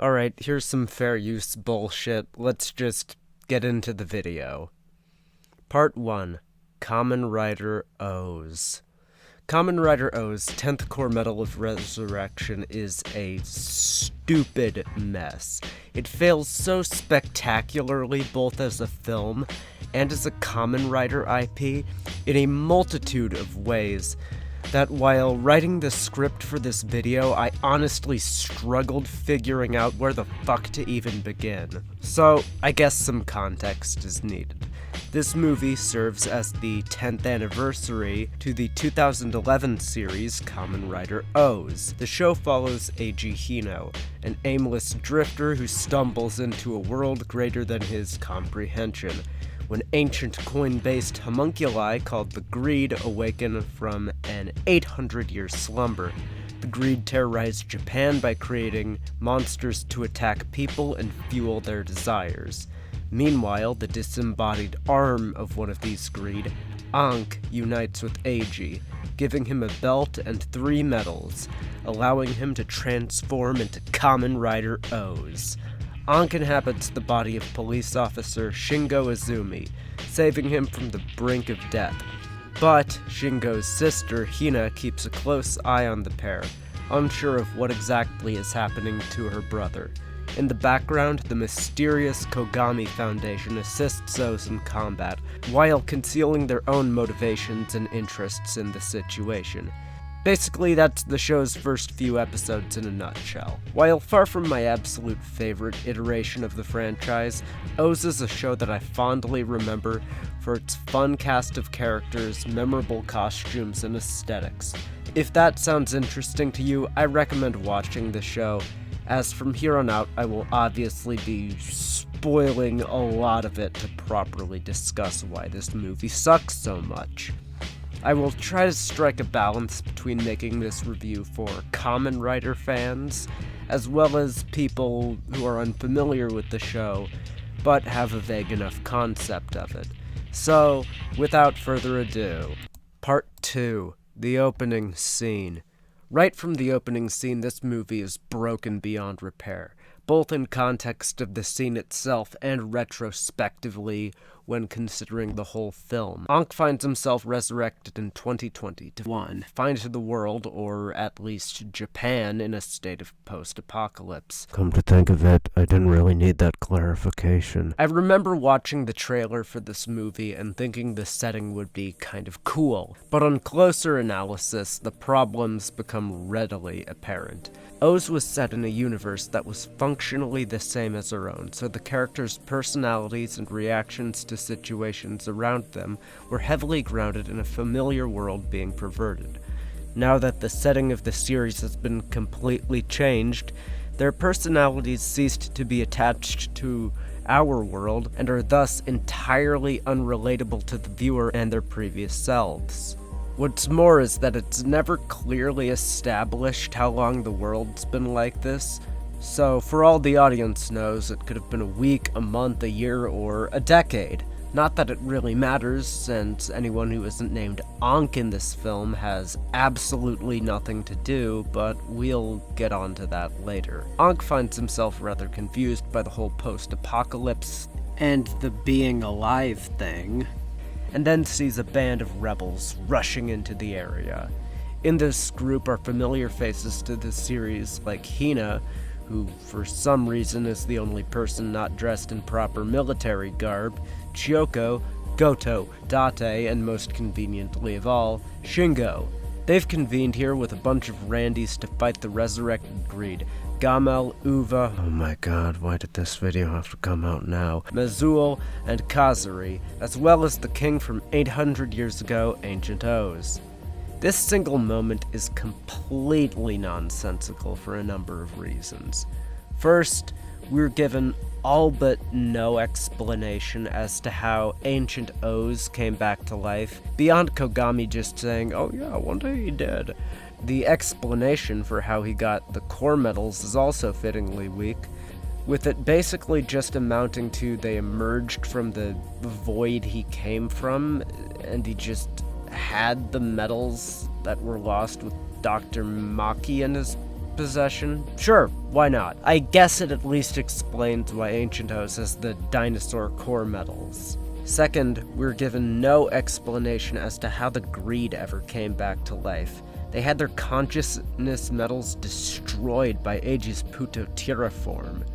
Alright, here's some fair use bullshit. Let's just get into the video. Part 1. Kamen Rider O's. Kamen Rider O's 10th Core Medal of Resurrection is a stupid mess. It fails so spectacularly both as a film and as a Kamen Rider IP in a multitude of ways that while writing the script for this video, I honestly struggled figuring out where the fuck to even begin. So, I guess some context is needed. This movie serves as the 10th anniversary to the 2011 series Kamen Rider O's. The show follows Eiji Hino, an aimless drifter who stumbles into a world greater than his comprehension, when ancient coin-based homunculi called the Greed awaken from an 800-year slumber. The Greed terrorized Japan by creating monsters to attack people and fuel their desires. Meanwhile, the disembodied arm of one of these Greed, Ankh, unites with Eiji, giving him a belt and 3 medals, allowing him to transform into Kamen Rider O's. Ankh inhabits the body of police officer Shingo Izumi, saving him from the brink of death. But Shingo's sister, Hina, keeps a close eye on the pair, unsure of what exactly is happening to her brother. In the background, the mysterious Kogami Foundation assists O's in combat, while concealing their own motivations and interests in the situation. Basically, that's the show's first few episodes in a nutshell. While far from my absolute favorite iteration of the franchise, O's is a show that I fondly remember for its fun cast of characters, memorable costumes, and aesthetics. If that sounds interesting to you, I recommend watching the show, as from here on out I will obviously be spoiling a lot of it to properly discuss why this movie sucks so much. I will try to strike a balance between making this review for Kamen Rider fans, as well as people who are unfamiliar with the show, but have a vague enough concept of it. So, without further ado, Part 2, the opening scene. Right from the opening scene, this movie is broken beyond repair, both in context of the scene itself and retrospectively when considering the whole film. Ankh finds himself resurrected in 2021, find the world, or at least Japan, in a state of post-apocalypse. Come to think of it, I didn't really need that clarification. I remember watching the trailer for this movie and thinking the setting would be kind of cool, but on closer analysis, the problems become readily apparent. O's was set in a universe that was functionally the same as our own, so the characters' personalities and reactions to situations around them were heavily grounded in a familiar world being perverted. Now that the setting of the series has been completely changed, their personalities ceased to be attached to our world and are thus entirely unrelatable to the viewer and their previous selves. What's more is that it's never clearly established how long the world's been like this, so for all the audience knows, it could have been a week, a month, a year, or a decade. Not that it really matters, since anyone who isn't named Ankh in this film has absolutely nothing to do, but we'll get onto that later. Ankh finds himself rather confused by the whole post-apocalypse and the being alive thing, and then sees a band of rebels rushing into the area. In this group are familiar faces to the series like Hina, who for some reason is the only person not dressed in proper military garb, Chiyoko, Goto, Date, and most conveniently of all, Shingo. They've convened here with a bunch of randies to fight the resurrected Greed, Gamel, Uva, Oh my god, why did this video have to come out now? Mazul, and Kazari, as well as the king from 800 years ago, Ancient O's. This single moment is completely nonsensical for a number of reasons. First, we're given all but no explanation as to how Ancient O's came back to life, beyond Kogami just saying, "Oh yeah, one day he did." The explanation for how he got the core medals is also fittingly weak, with it basically just amounting to they emerged from the void he came from, and he just had the medals that were lost with Dr. Maki in his possession? Sure, why not? I guess it at least explains why Ancient O's has the dinosaur core metals. Second, we're given no explanation as to how the greed ever came back to life. They had their consciousness metals destroyed by Eiji's Puto Terraform.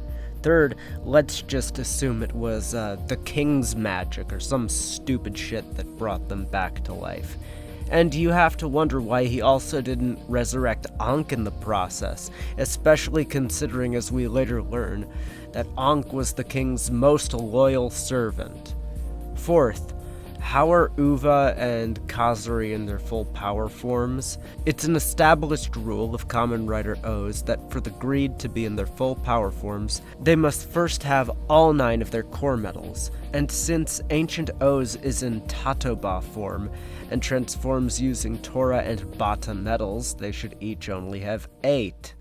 Third, let's just assume it was the king's magic or some stupid shit that brought them back to life. And you have to wonder why he also didn't resurrect Ankh in the process, especially considering, as we later learn, that Ankh was the king's most loyal servant. Fourth, how are Uva and Kazuri in their full power forms? It's an established rule of Kamen Rider O's that for the greed to be in their full power forms, they must first have all 9 of their core metals, and since Ancient O's is in Tatoba form, and transforms using Tora and Bata metals, they should each only have 8.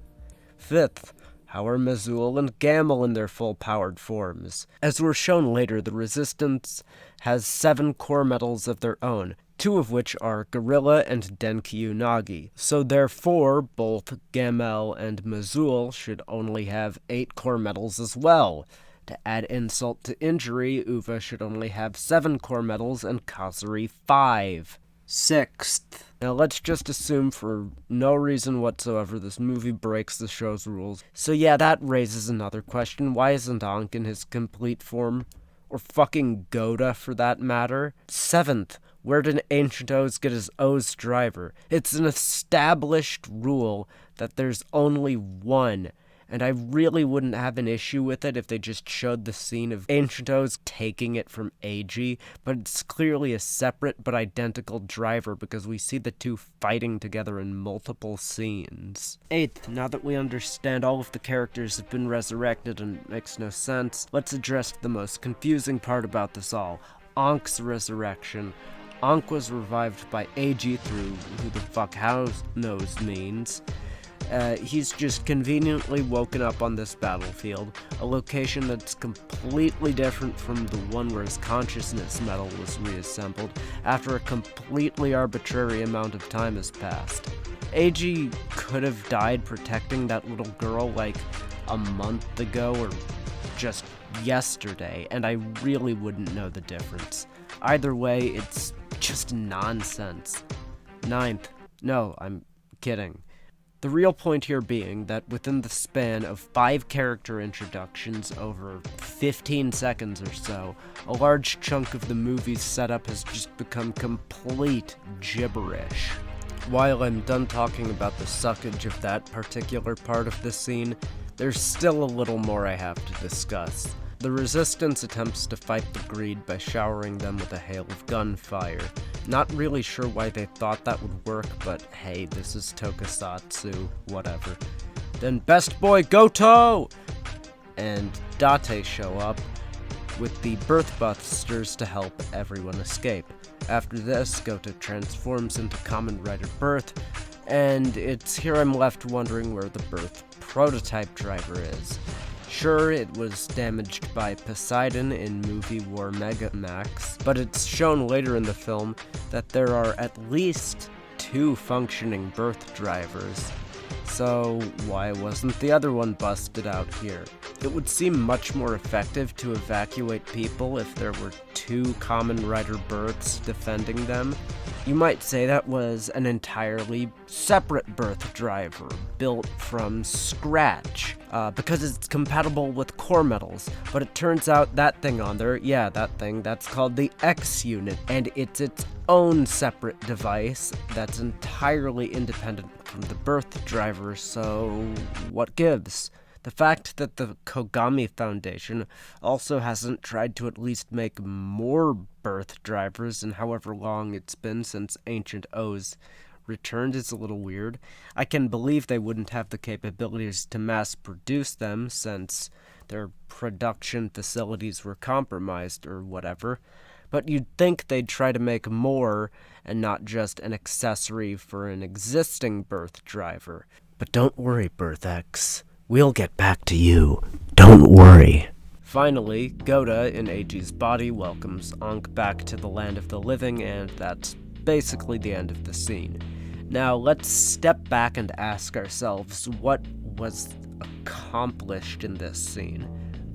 Fifth, how are Mazul and Gamel in their full-powered forms? As we're shown later, the Resistance has 7 core metals of their own, 2 of which are Gorilla and Denkyu Nagi. So therefore, both Gamel and Mazul should only have 8 core metals as well. To add insult to injury, Uva should only have 7 core metals and Kazuri 5. Sixth. Now let's just assume for no reason whatsoever this movie breaks the show's rules. So yeah, that raises another question. Why isn't Ankh in his complete form? Or fucking Goda, for that matter? Seventh. Where did Ancient O's get his O's driver? It's an established rule that there's only one. And I really wouldn't have an issue with it if they just showed the scene of Ancient O's taking it from Eiji, but it's clearly a separate but identical driver because we see the two fighting together in multiple scenes. Eighth, now that we understand all of the characters have been resurrected and it makes no sense, let's address the most confusing part about this all, Ankh's resurrection. Ankh was revived by Eiji through who the fuck house knows means. He's just conveniently woken up on this battlefield, a location that's completely different from the one where his consciousness metal was reassembled, after a completely arbitrary amount of time has passed. Eiji could have died protecting that little girl like a month ago or just yesterday, and I really wouldn't know the difference. Either way, it's just nonsense. Ninth. No, I'm kidding. The real point here being that within the span of 5 character introductions over 15 seconds or so, a large chunk of the movie's setup has just become complete gibberish. While I'm done talking about the suckage of that particular part of the scene, there's still a little more I have to discuss. The Resistance attempts to fight the greed by showering them with a hail of gunfire. Not really sure why they thought that would work, but hey, this is Tokusatsu, whatever. Then Best Boy Goto and Date show up with the Birthbusters to help everyone escape. After this, Goto transforms into Kamen Rider Birth, and it's here I'm left wondering where the Birth prototype driver is. Sure, it was damaged by Poseidon in movie War Mega Max, but it's shown later in the film that there are at least 2 functioning Birth drivers. So why wasn't the other one busted out here? It would seem much more effective to evacuate people if there were 2 Kamen Rider Births defending them. You might say that was an entirely separate Birth driver, built from scratch, because it's compatible with core metals, but it turns out that thing on there, that's called the X unit, and it's its own separate device that's entirely independent from the Birth driver, so what gives? The fact that the Kogami Foundation also hasn't tried to at least make more Birth drivers in however long it's been since Ancient O's returned is a little weird. I can believe they wouldn't have the capabilities to mass produce them since their production facilities were compromised or whatever, but you'd think they'd try to make more and not just an accessory for an existing Birth driver. But don't worry, Birth X. We'll get back to you. Don't worry. Finally, Goda in Eiji's body welcomes Ankh back to the land of the living, and that's basically the end of the scene. Now, let's step back and ask ourselves what was accomplished in this scene.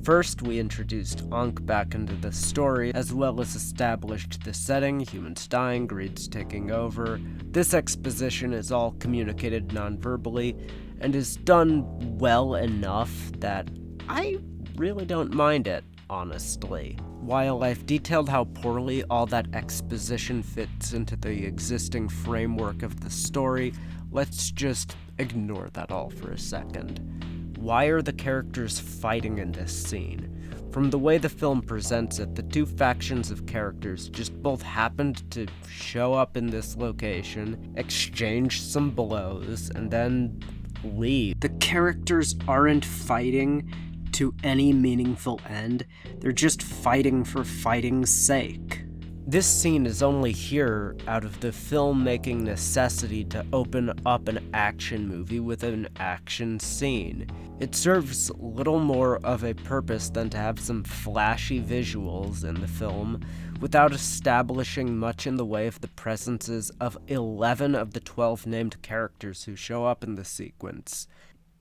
First, we introduced Ankh back into the story, as well as established the setting, humans dying, greed's taking over. This exposition is all communicated non-verbally, and is done well enough that I really don't mind it, honestly. While I've detailed how poorly all that exposition fits into the existing framework of the story, let's just ignore that all for a second. Why are the characters fighting in this scene? From the way the film presents it, the two factions of characters just both happened to show up in this location, exchange some blows, and then leave. The characters aren't fighting to any meaningful end, they're just fighting for fighting's sake. This scene is only here out of the filmmaking necessity to open up an action movie with an action scene. It serves little more of a purpose than to have some flashy visuals in the film, without establishing much in the way of the presences of 11 of the 12 named characters who show up in the sequence.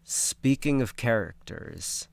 Speaking of characters,